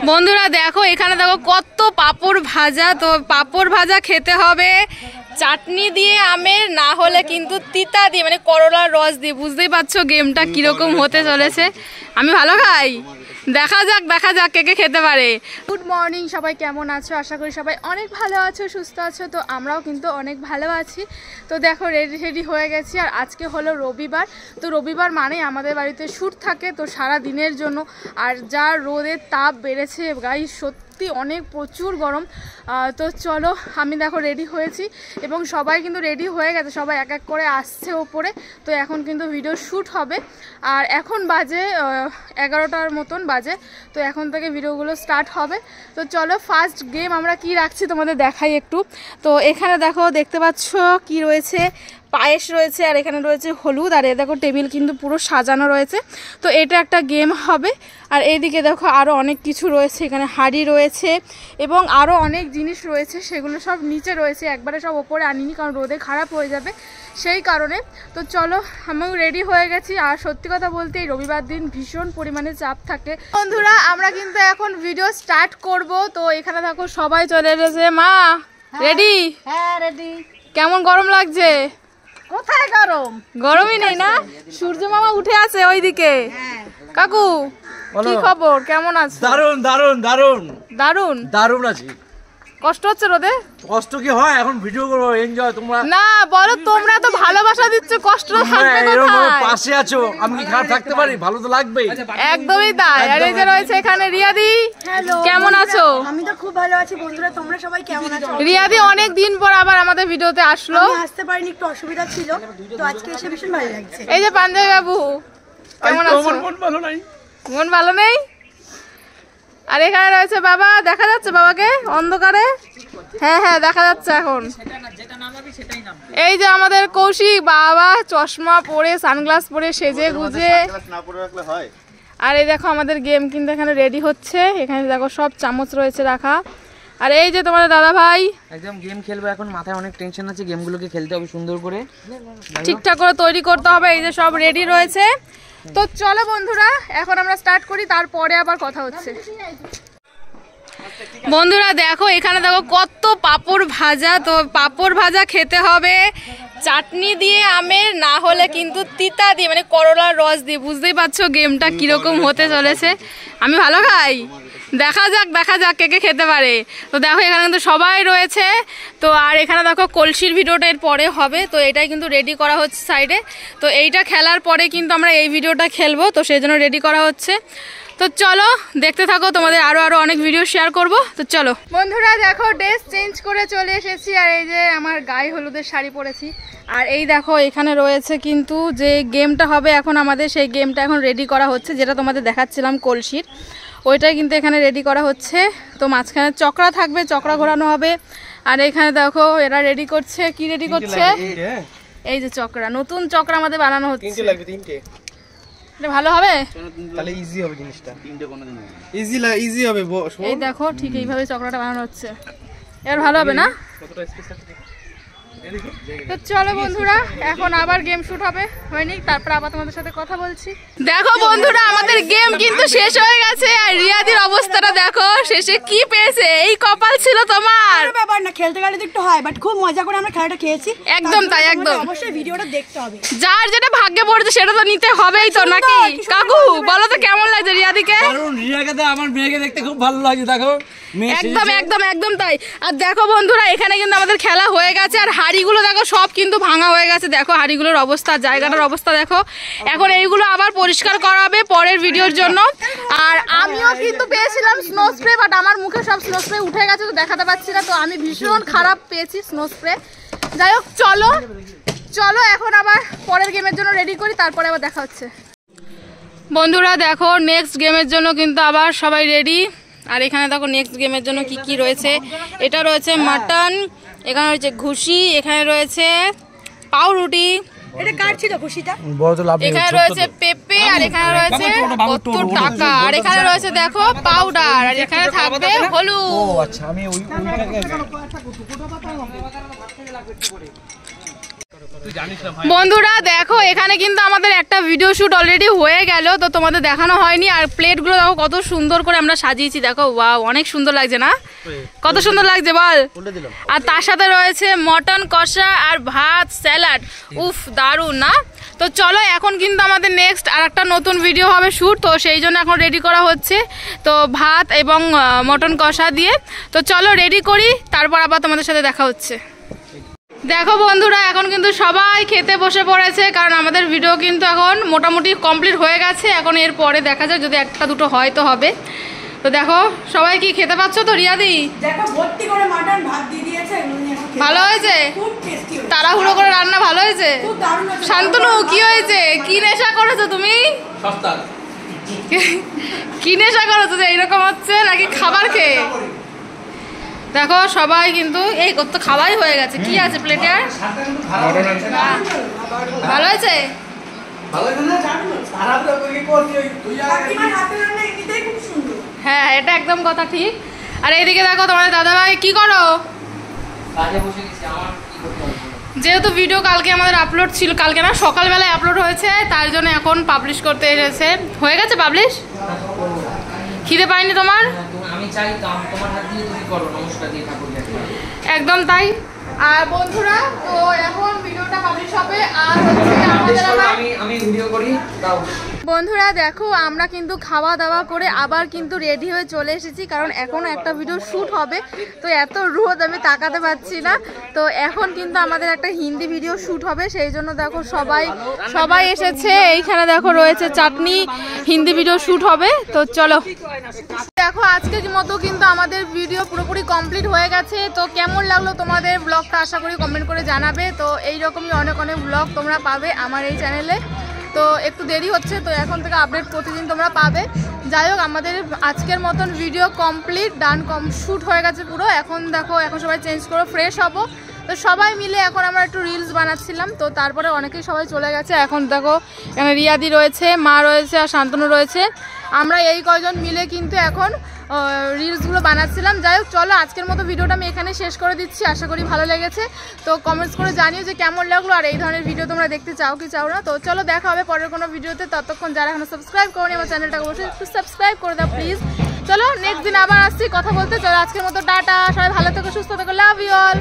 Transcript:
বন্ধুরা দেখো এখানে দেখো কত পাপড় ভাজা। তো পাপড় ভাজা খেতে হবে চাটনি দিয়ে, আমের না হলে কিন্তু তিতা দিয়ে, মানে করলার রস দিয়ে। বুঝতেই পারছো গেমটা কিরকম হতে চলেছে। আমি ভালো খাই, দেখা যাক কে কে খেতে পারে। গুড মর্নিং সবাই, কেমন আছো? আশা করি সবাই অনেক ভালো আছো, সুস্থ আছো। তো আমরাও কিন্তু অনেক ভালো আছি। তো দেখো রেডি হয়ে গেছি। আর আজকে হলো রবিবার। তো রবিবার মানে আমাদের বাড়িতে শ্যুট থাকে, তো সারা দিনের জন্য। আর যা রোদের তাপ বেড়েছে গাইস, সত্যি অনেক প্রচুর গরম। তো চলো, আমি দেখো রেডি হয়েছি এবং সবাই কিন্তু রেডি হয়ে গেছে, সবাই এক এক করে আসছে ওপরে। তো এখন কিন্তু ভিডিও শ্যুট হবে। আর এখন বাজে 11টার মতন বাজে। তো এখন থেকে ভিডিওগুলো স্টার্ট হবে। তো চলো, ফার্স্ট গেম আমরা কি রাখছি তোমাদের দেখাই একটু। তো এখানে দেখো, দেখতে পাচ্ছ কি রয়েছে, পায়েস রয়েছে, আর এখানে রয়েছে হলুদ। আর এ দেখো টেবিল কিন্তু পুরো সাজানো রয়েছে। তো এটা একটা গেম হবে। আর এইদিকে দেখো আরও অনেক কিছু রয়েছে, এখানে হাঁড়ি রয়েছে এবং আরও অনেক জিনিস রয়েছে, সেগুলো সব নিচে রয়েছে, একবারে সব ওপরে আনিনি কারণ রোদে খারাপ হয়ে যাবে সেই কারণে। তো চলো, আমিও রেডি হয়ে গেছি। আর সত্যি কথা বলতে এই রবিবার দিন ভীষণ পরিমাণে চাপ থাকে। বন্ধুরা আমরা কিন্তু এখন ভিডিও স্টার্ট করব। তো এখানে দেখো সবাই চলে এসেছে। মা রেডি? হ্যাঁ রেডি। কেমন গরম লাগছে? কোথায় গরম? গরমই নেই না, সূর্য মামা উঠে আছে ওইদিকে। কাকু কি খবর, কেমন আছো? দারুন দারুন দারুন দারুন দারুন আছি। কষ্ট হচ্ছে রোদে? কষ্ট কি হয়, এখন ভিডিও করবো, এনজয়। তোমরা না বলো, তোমরা তো ভালোবাসা দিচ্ছ, কষ্ট থাকবে কোথায়? পাশে আছো, আমি কি খারাপ থাকতে পারি? ভালো তো লাগবেই। একদমই তাই। আর এই যে রয়েছে এখানে রিয়াদি। হ্যালো, কেমন আছো? আমি তো খুব ভালো আছি। বন্ধুরা তোমরা সবাই কেমন আছো? রিয়াদি অনেক দিন পর আবার আমাদের ভিডিওতে আসলো। আমি আসতে পারিনি, একটু অসুবিধা ছিল। তো আজকে এসে ভীষণ ভালো লাগছে। এই যে পাঞ্জাবি বাবু, কেমন আছো? মন ভালো নাই। মন ভালো নেই? আর এখানে রয়েছে বাবা, দেখা যাচ্ছে বাবাকে অন্ধকারে? হ্যাঁ হ্যাঁ দেখা যাচ্ছে এখন। এই যে আমাদের কৌশিক বাবা, চশমা পরে সানগ্লাস পরে সেজে গুজে। আর এই দেখো আমাদের গেম কিন্তু এখানে রেডি হচ্ছে। এখানে দেখো সব চামচ রয়েছে রাখা। আর এই যে তোমাদের দাদা ভাই একদম গেম খেলবো এখন, মাথায় অনেক টেনশন আছে। গেমগুলোকে খেলতে হবে সুন্দর করে, ঠিকঠাক করে তৈরি করতে হবে। এই যে সব রেডি রয়েছে। তো চলো বন্ধুরা, এখন আমরা স্টার্ট করি, তারপরে আবার কথা হচ্ছে। বন্ধুরা দেখো এখানে দেখো কত পাপড় ভাজা। তো পাপড় ভাজা খেতে হবে চাটনি দিয়ে, আমের না হলে কিন্তু তিতা দিয়ে, মানে করলার রস দিয়ে। বুঝতেই পারছো গেমটা কিরকম হতে চলেছে। আমি ভালো খাই, দেখা যাক কে কে খেতে পারে। তো দেখো এখানে কিন্তু সবাই রয়েছে। তো আর এখানে দেখো কলসির ভিডিওটা এর পরে হবে। তো এটাই কিন্তু রেডি করা হচ্ছে সাইডে। তো এইটা খেলার পরে কিন্তু আমরা এই ভিডিওটা খেলবো, তো সেই জন্য রেডি করা হচ্ছে। তো চলো দেখতে থাকো, তোমাদের আরো অনেক ভিডিও শেয়ার করব। তো চলো বন্ধুরা দেখো, ড্রেস চেঞ্জ করে চলে এসেছি। আর এই যে আমার গায়ে হলুদের শাড়ি পরেছি। আর এই দেখো এখানে রয়েছে কিন্তু যে গেমটা হবে এখন আমাদের, সেই গেমটা এখন রেডি করা হচ্ছে, যেটা তোমাদের দেখাচ্ছিলাম কলসির, ওইটাই কিন্তু এখানে রেডি করা হচ্ছে। তো মাঝখানে চক্রা থাকবে, চক্রা ঘোরানো হবে। আর এখানে দেখো এরা রেডি করছে, কি রেডি করছে? এই যে চক্রা, নতুন চক্রা আমাদের বানানো হচ্ছে। এটা ভালো হবে, তাহলে ইজি হবে জিনিসটা। ইজি হবে। এই দেখো ঠিক এইভাবে চক্রাটা বানানো হচ্ছে। এর ভালো হবে না? তো চলো বন্ধুরা, এখন আবার গেম শুট হবে, হয়নি, তারপর আবার তোমাদের সাথে কথা বলছি। দেখো বন্ধুরা আমাদের গেম কিন্তু শেষ হয়ে গেছে। আর রিয়াদির অবস্থাটা দেখো, শেষে কি পেয়েছে। এই কপাল ছিল তোমার। ব্যাপার না, খেলতে গেলে তো একটু হয়, বাট খুব মজা করে আমরা খেলাটা খেয়েছি। একদম তাই, একদম। অবশ্যই ভিডিওটা দেখতে হবে। যার যেটা ভাগ্যে পড়েছে সেটা তো নিতে হবেই তো, নাকি? কাকু বলো তো কেমন লাগছে রিয়াদিকে? রিয়াকে তো আমার মেয়েকে দেখতে খুব ভালো লাগে। দেখো একদম তাই। আর দেখো বন্ধুরা এখানে কিন্তু আমাদের খেলা হয়ে গেছে। আর হাড়িগুলো দেখো সব কিন্তু ভাঙা হয়ে গেছে। দেখো হাড়িগুলোর অবস্থা, জায়গাটার অবস্থা দেখো। এখন এইগুলো আবার পরিষ্কার করা হবে পরের ভিডিওর জন্য। আর আমিও কিন্তু পেয়েছিলাম স্নো স্প্রে, বাট আমার মুখে সব স্নো স্প্রে উঠে গেছে, তো দেখাতে পাচ্ছি না। তো আমি ভীষণ খারাপ পেয়েছি স্নো স্প্রে। যাই হোক চলো এখন আবার পরের গেমের জন্য রেডি করি, তারপরে আবার দেখা হচ্ছে। বন্ধুরা দেখো নেক্সট গেমের জন্য কিন্তু আবার সবাই রেডি। আর এখানে দেখো নেক্সট গেমের জন্য কি কি রয়েছে। এটা রয়েছে মাটন, এখানে রয়েছে ঘুষি, এখানে রয়েছে পাউরুটি, এটা কার ছিল ঘুষিটা? এখানে রয়েছে পেঁপে, আর এখানে রয়েছে 70 টাকা। আর এখানে রয়েছে দেখো পাউডার, আর এখানে থাকবে হলুদ। বন্ধুরা দেখো এখানে কিন্তু আমাদের একটা ভিডিও শুট অলরেডি হয়ে গেল, তো তোমাদের দেখানো হয়নি। আর প্লেটগুলো দেখো কত সুন্দর করে আমরা সাজিয়েছি, দেখো ওয়াও অনেক সুন্দর লাগছে না? কত সুন্দর লাগছে বল। আর তার সাথে রয়েছে মটন কষা আর ভাত, স্যালাড, উফ দারুণ না? তো চলো এখন কিন্তু আমাদের নেক্সট আর একটা নতুন ভিডিও হবে শ্যুট, তো সেই জন্য এখন রেডি করা হচ্ছে। তো ভাত এবং মটন কষা দিয়ে, তো চলো রেডি করি, তারপর আবার তোমাদের সাথে দেখা হচ্ছে। দেখো বন্ধুরা এখন কিন্তু সবাই খেতে বসে পড়েছে, কারণ আমাদের ভিডিও কিন্তু এখন মোটামুটি কমপ্লিট হয়ে গেছে। এখন এর পরে দেখা যায় যদি একটা দুটো হয় তো হবে। তো দেখো সবাই কি খেতে পাচ্ছ তো? রিয়াদি দেখো ভর্তি করে মাটন ভাত দিয়ে দিয়েছে, ভালো হয়েছে? খুব টেস্টি হয়েছে, তাড়াহুড়ো করে রান্না ভালো হয়েছে? খুব দারুণ হয়েছে। শান্তনু কি হয়েছে? কি নেশা করেছো তুমি? কি নেশা করেছো যে এইরকম হচ্ছে, নাকি খাবার খেয়ে? দেখো সবাই কিন্তু এই কত খাওয়াই হয়ে গেছে। কি আছে প্লেটে? আর ভালো হয়েছে? হ্যাঁ এটা একদম কথা ঠিক। আর এইদিকে দেখো তোমাদের দাদাভাই কি করো? যেহেতু ভিডিও কালকে আমাদের আপলোড ছিল, কালকে না সকালবেলায় আপলোড হয়েছে, তার জন্য এখন পাবলিশ করতে এসেছে। হয়ে গেছে পাবলিশ? খিদে পাইনি তোমার? আমি চাই তোমার হাত দিয়ে তুমি করো, নমস্কার দিয়ে ঠাকুর। একদম তাই। আর বন্ধুরা তো এখন ভিডিওটা পাবলিশ হবে, আর হচ্ছে আমাদের আমি ভিডিও করি দাও। বন্ধুরা দেখো আমরা কিন্তু খাওয়া দাওয়া করে আবার কিন্তু রেডি হয়ে চলে এসেছি, কারণ এখনও একটা ভিডিও শ্যুট হবে। তো এত রোদ আমি তাকাতে পারছি না। তো এখন কিন্তু আমাদের একটা হিন্দি ভিডিও শ্যুট হবে, সেই জন্য দেখো সবাই এসেছে। এইখানে দেখো রয়েছে চাটনি, হিন্দি ভিডিও শ্যুট হবে। তো চলো দেখো আজকের মতো কিন্তু আমাদের ভিডিও পুরোপুরি কমপ্লিট হয়ে গেছে। তো কেমন লাগলো তোমাদের ব্লগটা আশা করি কমেন্ট করে জানাবে। তো এইরকমই অনেক ব্লগ তোমরা পাবে আমার এই চ্যানেলে। তো একটু দেরি হচ্ছে, তো এখন থেকে আপডেট প্রতিদিন তোমরা পাবে। যাই হোক আমাদের আজকের মতন ভিডিও কমপ্লিট ডান, শ্যুট হয়ে গেছে পুরো। এখন দেখো এখন সবাই চেঞ্জ করে ফ্রেশ হবো। তো সবাই মিলে এখন আমরা একটু রিলস বানাচ্ছিলাম, তো তারপরে অনেকেই সবাই চলে গেছে। এখন দেখো এখানে রিয়াদি রয়েছে, মা রয়েছে আর শান্তনু রয়েছে। আমরা এই কয়জন মিলে কিন্তু এখন রিলসগুলো বানাচ্ছিলাম। যাই হোক চলো আজকের মতো ভিডিওটা আমি এখানে শেষ করে দিচ্ছি। আশা করি ভালো লেগেছে। তো কমেন্টস করে জানিও যে কেমন লাগলো, আর এই ধরনের ভিডিও তোমরা দেখতে চাও কি চাও না। তো চলো দেখা হবে পরের কোনো ভিডিওতে। ততক্ষণ যারা এখনো সাবস্ক্রাইব করোনি আমার চ্যানেলটাকে অবশ্যই একটু সাবস্ক্রাইব করে দাও প্লিজ। চলো নেক্সট দিন আবার আসছি কথা বলতে। চলো আজকের মতো টাটা, সবাই ভালো থেকো, সুস্থ থেকো, লাভ ইউ অল।